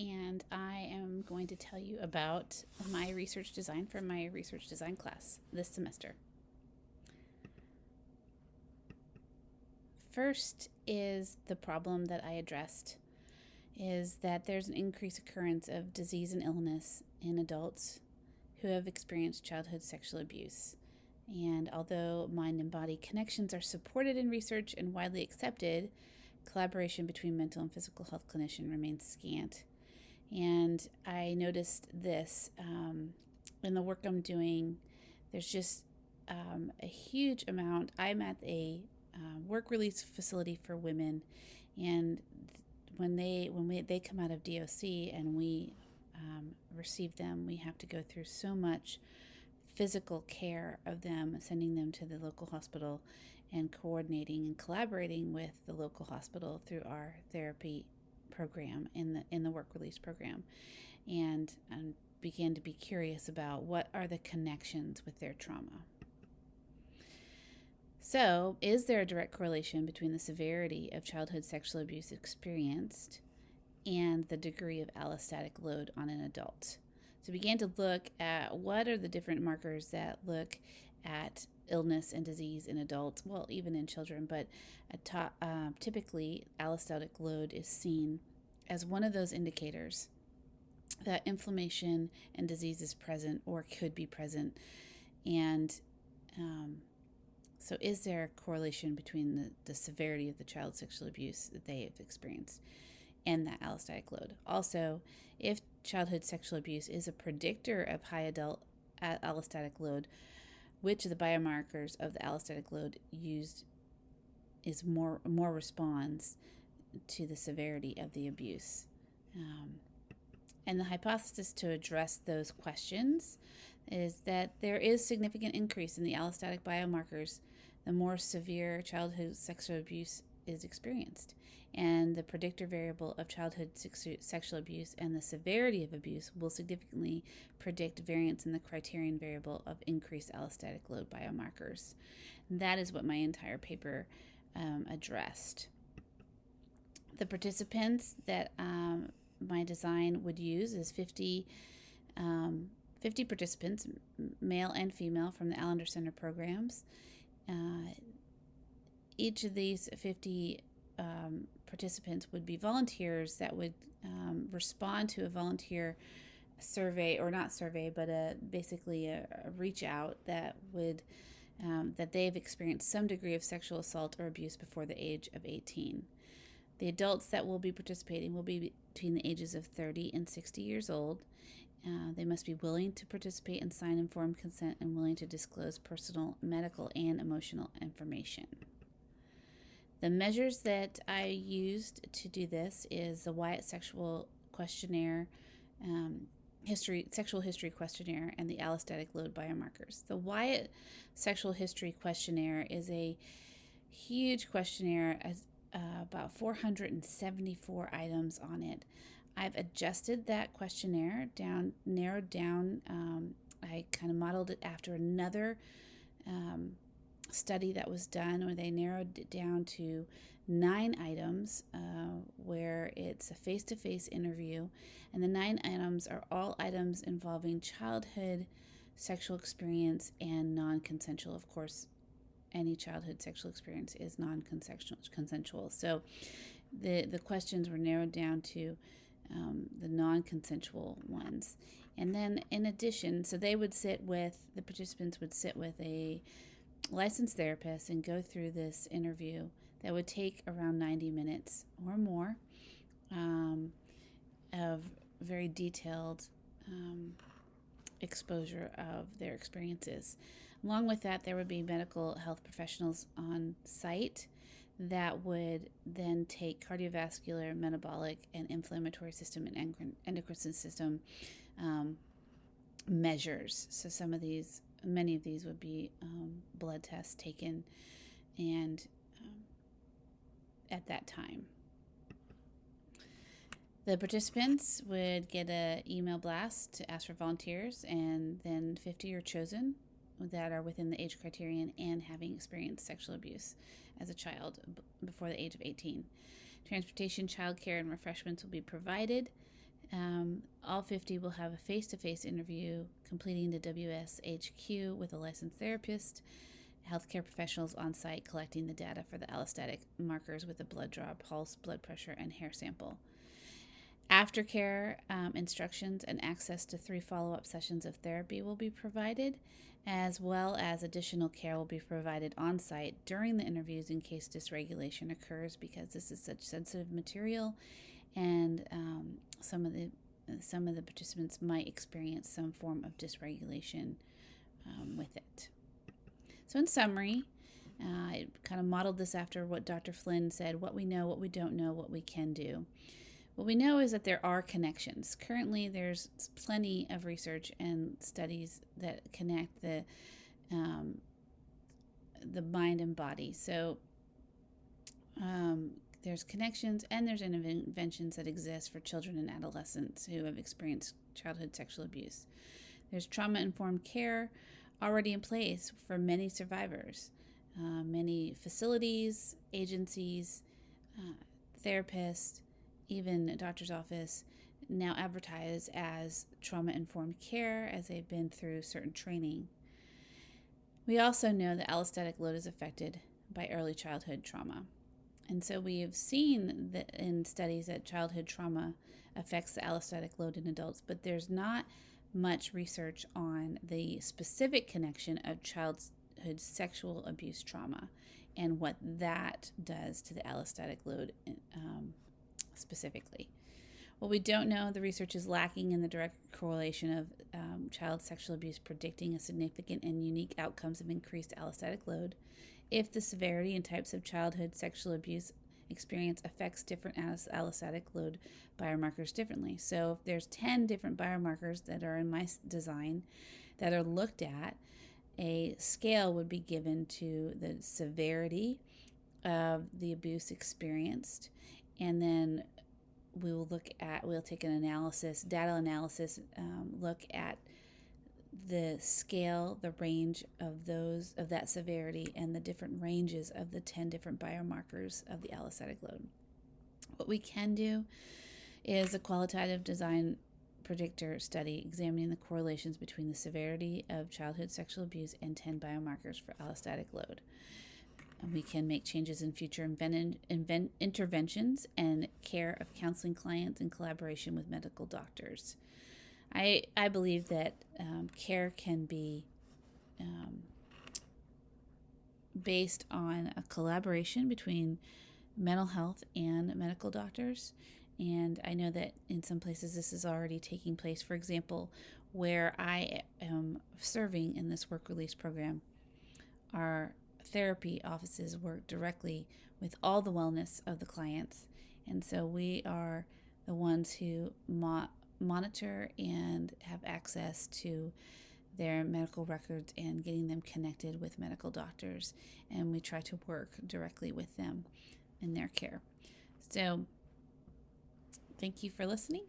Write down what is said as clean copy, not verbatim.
and I am going to tell you about my research design for my research design class this semester. First is the problem that I addressed is that there's an increased occurrence of disease and illness in adults who have experienced childhood sexual abuse. And although mind and body connections are supported in research and widely accepted, collaboration between mental and physical health clinicians remains scant. And I noticed this in the work I'm doing. There's just a huge amount. I'm at a work release facility for women, and when they come out of DOC and we receive them, we have to go through so much physical care of them, sending them to the local hospital and coordinating and collaborating with the local hospital through our therapy program in the work release program, and began to be curious about what are the connections with their trauma. So, is there a direct correlation between the severity of childhood sexual abuse experienced and the degree of allostatic load on an adult? So, began to look at what are the different markers that look at illness and disease in adults, well, even in children, but typically allostatic load is seen as one of those indicators that inflammation and disease is present or could be present. And so is there a correlation between the severity of the child sexual abuse that they have experienced and that allostatic load? Also, if childhood sexual abuse is a predictor of high adult allostatic load, which of the biomarkers of the allostatic load used is more responds to the severity of the abuse? And the hypothesis to address those questions is that there is significant increase in the allostatic biomarkers the more severe childhood sexual abuse is experienced. And the predictor variable of childhood sexual abuse and the severity of abuse will significantly predict variance in the criterion variable of increased allostatic load biomarkers. And that is what my entire paper addressed. The participants that my design would use is 50 participants, male and female, from the Allender Center programs. Each of these 50 participants would be volunteers that would respond to a volunteer survey, or not survey, but basically a reach out that would that they've experienced some degree of sexual assault or abuse before the age of 18. The adults that will be participating will be between the ages of 30 and 60 years old. They must be willing to participate and sign informed consent and willing to disclose personal, medical, and emotional information. The measures that I used to do this is the Wyatt Sexual Questionnaire, Sexual History Questionnaire, and the allostatic load biomarkers. The Wyatt Sexual History Questionnaire is a huge questionnaire, about 474 items on it. I've adjusted that questionnaire down, narrowed down. I kind of modeled it after another study that was done where they narrowed it down to 9 items where it's a face-to-face interview. And the 9 items are all items involving childhood sexual experience and non-consensual. Of course, any childhood sexual experience is non-consensual. So the questions were narrowed down to the non-consensual ones. And then in addition, so the participants would sit with a licensed therapist and go through this interview that would take around 90 minutes or more of very detailed exposure of their experiences. Along with that, there would be medical health professionals on site that would then take cardiovascular, metabolic, and inflammatory system and endocrine system measures. So many of these would be blood tests taken and at that time. The participants would get an email blast to ask for volunteers, and then 50 are chosen that are within the age criterion and having experienced sexual abuse as a child before the age of 18. Transportation, childcare, and refreshments will be provided. All 50 will have a face-to-face interview, completing the WSHQ with a licensed therapist, healthcare professionals on site collecting the data for the allostatic markers with a blood draw, pulse, blood pressure, and hair sample. Aftercare instructions and access to 3 follow-up sessions of therapy will be provided, as well as additional care will be provided on site during the interviews in case dysregulation occurs, because this is such sensitive material, and some of the participants might experience some form of dysregulation with it. So in summary, I kind of modeled this after what Dr. Flynn said: what we know, what we don't know, what we can do. What we know is that there are connections. Currently, there's plenty of research and studies that connect the mind and body. So there's connections and there's interventions that exist for children and adolescents who have experienced childhood sexual abuse. There's trauma-informed care already in place for many survivors. Many facilities, agencies, therapists, even a doctor's office now advertise as trauma-informed care as they've been through certain training. We also know that allostatic load is affected by early childhood trauma. And so we have seen that in studies that childhood trauma affects the allostatic load in adults, but there's not much research on the specific connection of childhood sexual abuse trauma and what that does to the allostatic load specifically. What we don't know, the research is lacking in the direct correlation of child sexual abuse predicting a significant and unique outcomes of increased allostatic load, if the severity and types of childhood sexual abuse experience affects different allostatic load biomarkers differently. So if there's 10 different biomarkers that are in my design that are looked at, a scale would be given to the severity of the abuse experienced, and then we'll take an analysis, data analysis, look at the scale, the range of that severity, and the different ranges of the 10 different biomarkers of the allostatic load. What we can do is a qualitative design predictor study examining the correlations between the severity of childhood sexual abuse and 10 biomarkers for allostatic load. And we can make changes in future interventions and care of counseling clients in collaboration with medical doctors. I believe that care can be based on a collaboration between mental health and medical doctors. And I know that in some places this is already taking place. For example, where I am serving in this work release program, our therapy offices work directly with all the wellness of the clients. And so we are the ones who monitor and have access to their medical records and getting them connected with medical doctors, and we try to work directly with them in their care. So thank you for listening.